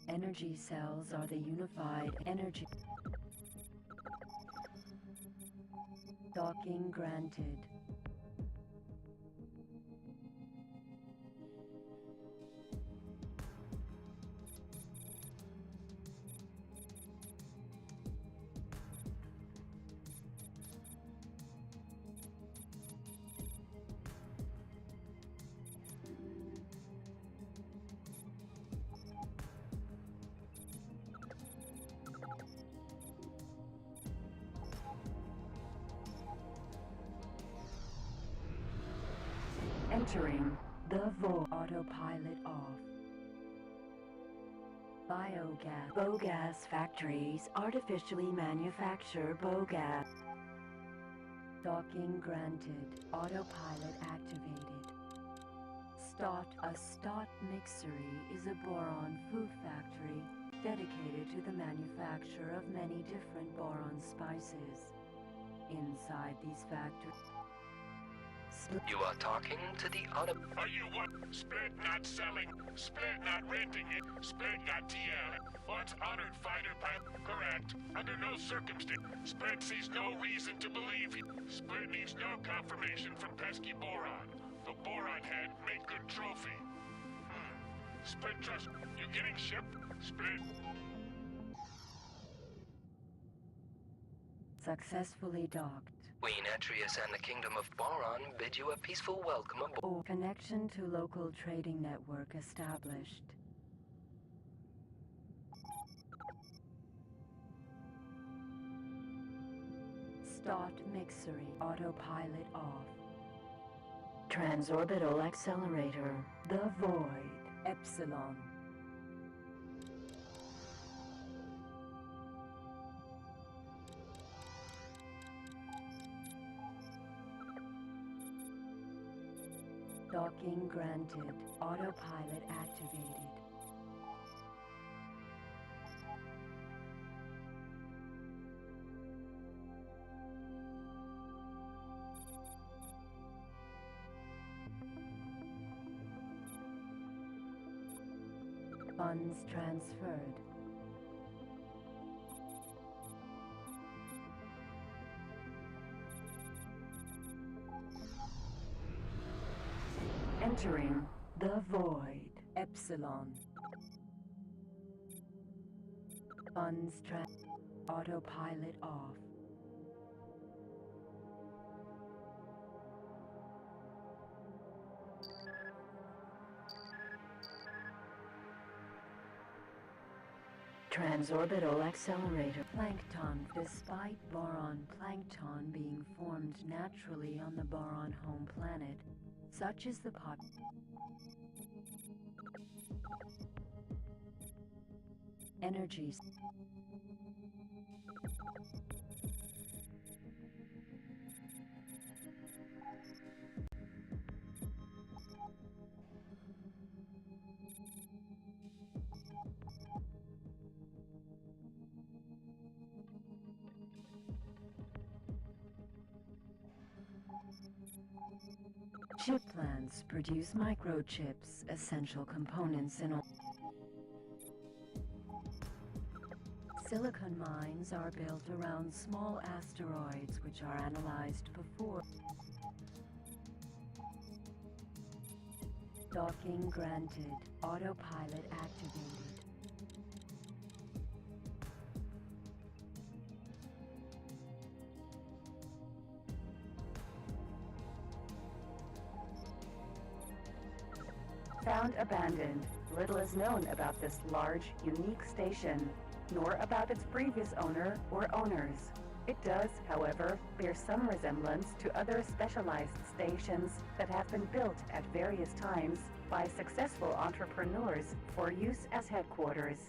Energy cells are the unified energy. Docking granted. Entering the void. Autopilot off. Biogas. Bogas factories artificially manufacture bogas. Docking granted. Autopilot activated. A Stott mixery is a boron food factory dedicated to the manufacture of many different boron spices. Inside these factories, You are talking to the auto. Are you what? Split not selling, Split not renting it, Split got TL. Once honored fighter pilot. Correct. Under no circumstance. Split sees no reason to believe you. Split needs no confirmation from pesky boron. The boron head made good trophy. Split trust. You getting shipped? Split. successfully docked. Queen Atreus and the Kingdom of Boron bid you a peaceful welcome aboard. Connection to local trading network established. Start mixery. Autopilot off. Transorbital accelerator. The void. Epsilon. Docking granted. Autopilot activated. Funds transferred. Entering the void. Epsilon. Funds autopilot off. Transorbital accelerator. Plankton. Despite boron plankton being formed naturally on the boron home planet, such is the energies. Chip plants produce microchips, essential components in all. Silicon mines are built around small asteroids which are analyzed before. Docking granted. Autopilot activated. Found abandoned. Little is known about this large, unique station, nor about its previous owner or owners. It does, however, bear some resemblance to other specialized stations that have been built at various times by successful entrepreneurs for use as headquarters.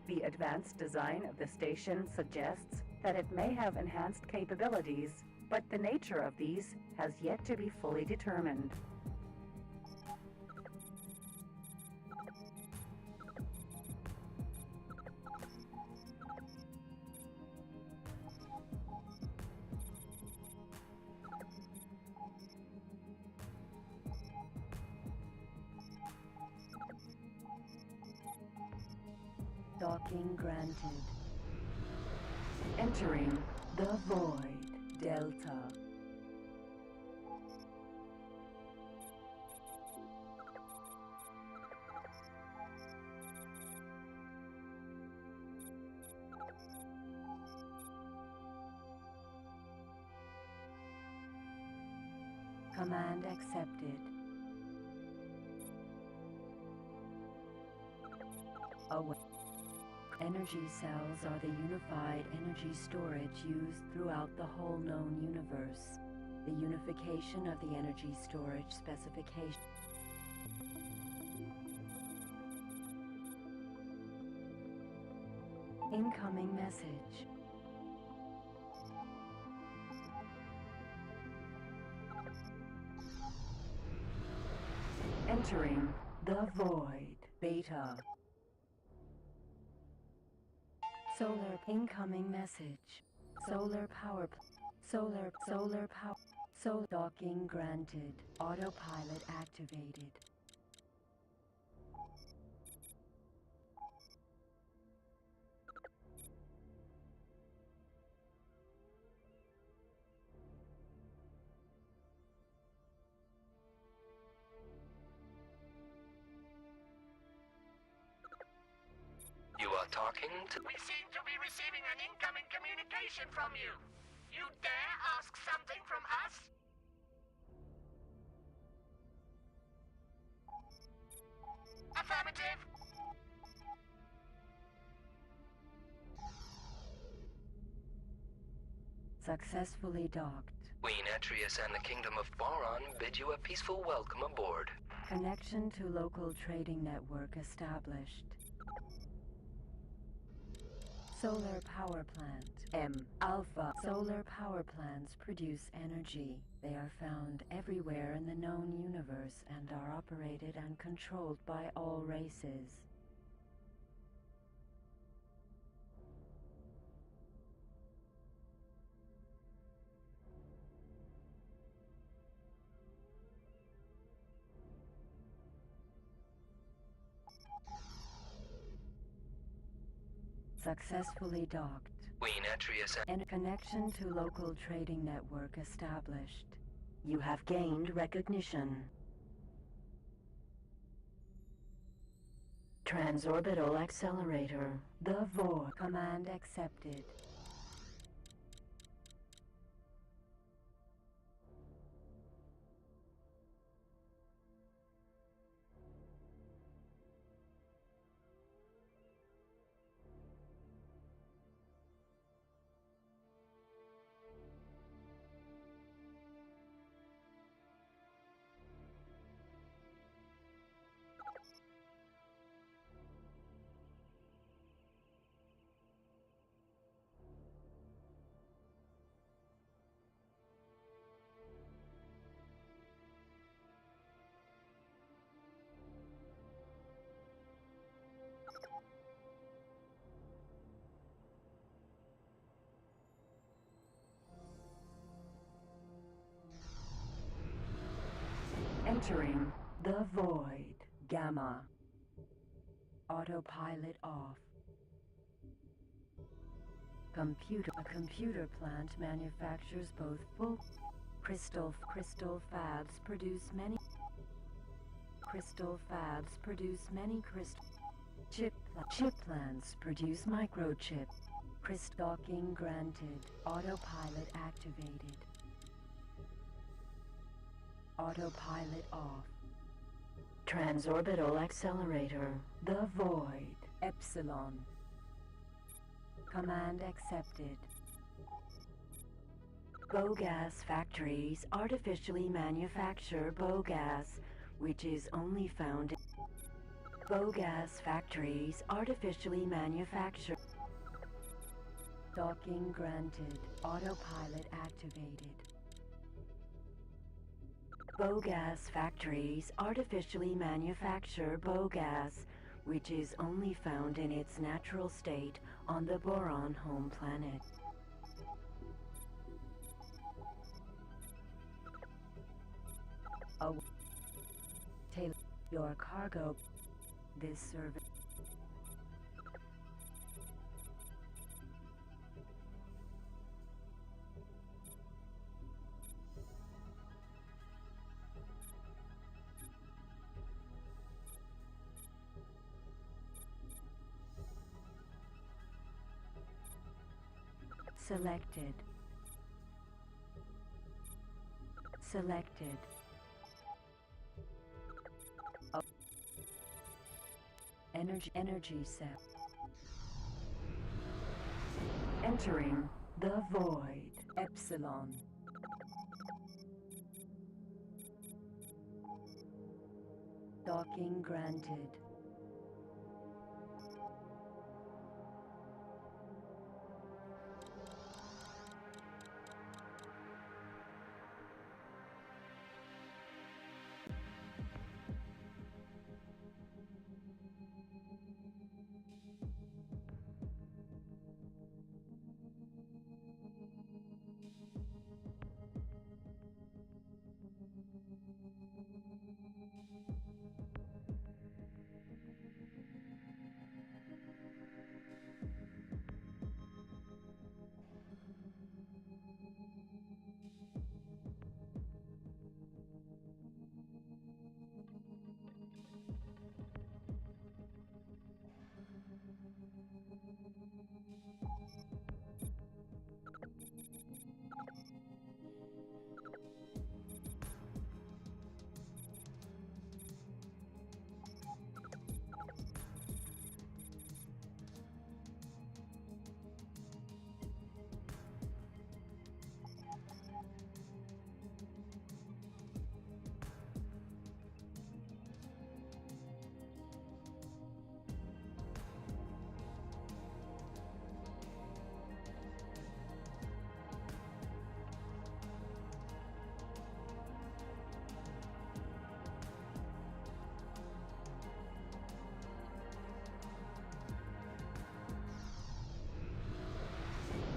The advanced design of the station suggests that it may have enhanced capabilities, but the nature of these has yet to be fully determined. Docking granted. Entering the Void Delta. Command accepted. Away. Energy cells are the unified energy storage used throughout the whole known universe. The unification of the energy storage specification. Incoming message. Entering the Void Beta. Solar incoming message. Solar power. Solar power. Solar docking granted. Autopilot activated. You are talking to... We seem to be receiving an incoming communication from you. You dare ask something from us? Affirmative. Successfully docked. Queen Atreus and the Kingdom of Farnham bid you a peaceful welcome aboard. Connection to local trading network established. Solar power plant. M. Alpha. Solar power plants produce energy. They are found everywhere in the known universe and are operated and controlled by all races. Successfully docked. Queen Atreus and... And connection to local trading network established. You have gained recognition. Transorbital accelerator. The Void. Command accepted. Entering the Void Gamma. Autopilot off. A computer plant manufactures both full crystal fabs produce many chip plants produce microchip. Docking granted. Autopilot activated. Autopilot off. Transorbital accelerator. The Void. Epsilon. Command accepted. Biogas factories artificially manufacture biogas, which is only found in biogas factories artificially manufacture. Docking granted. Autopilot activated. Biogas factories artificially manufacture biogas, which is only found in its natural state on the boron home planet. Tailor your cargo. This service. Selected. Selected. Energy cell. Entering the void. Epsilon. Docking granted.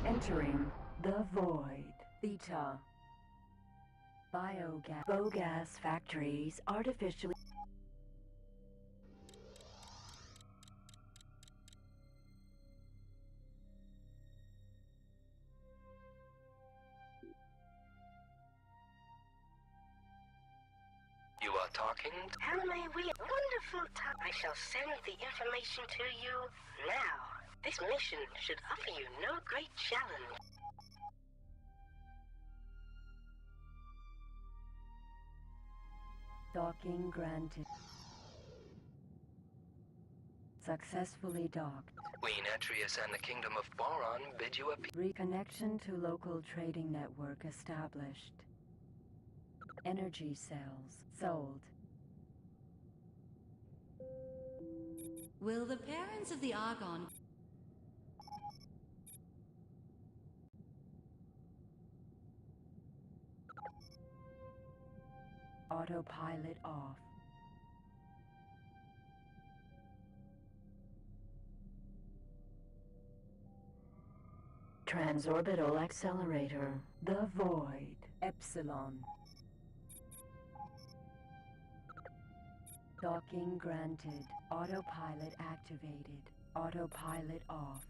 Entering the void. Theta. Biogas factories artificially. You are talking? How may we? Wonderful time. I shall send the information to you now. This mission should offer you no great challenge. Docking granted. Successfully docked. Queen Atreus and the Kingdom of Boron bid you a Reconnection to local trading network established. Energy cells sold. Will the parents of the Argon Autopilot off. Transorbital accelerator. The void. Epsilon. Docking granted. Autopilot activated. Autopilot off.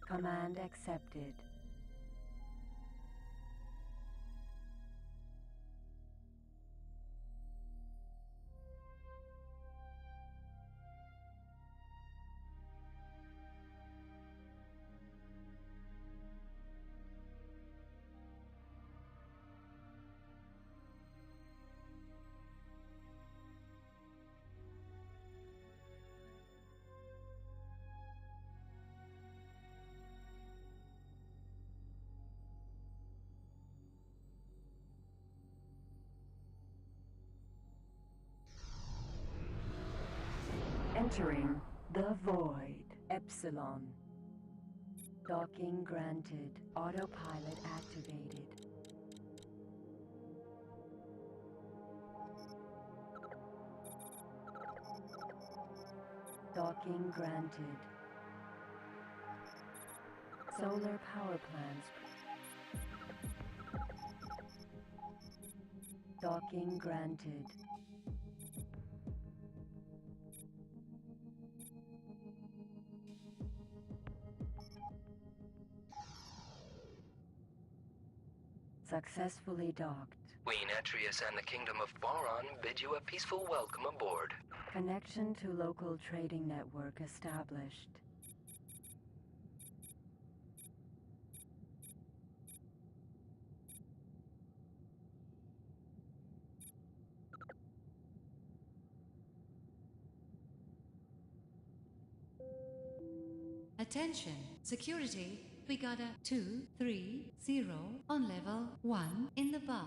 Command accepted. Entering the void. Epsilon. Docking granted. Autopilot activated. Docking granted. Solar power plants. Docking granted. Successfully docked. Queen Atreus and the Kingdom of Boron bid you a peaceful welcome aboard. Connection to local trading network established. Attention, security. We got a 230 on level 1 in the bar.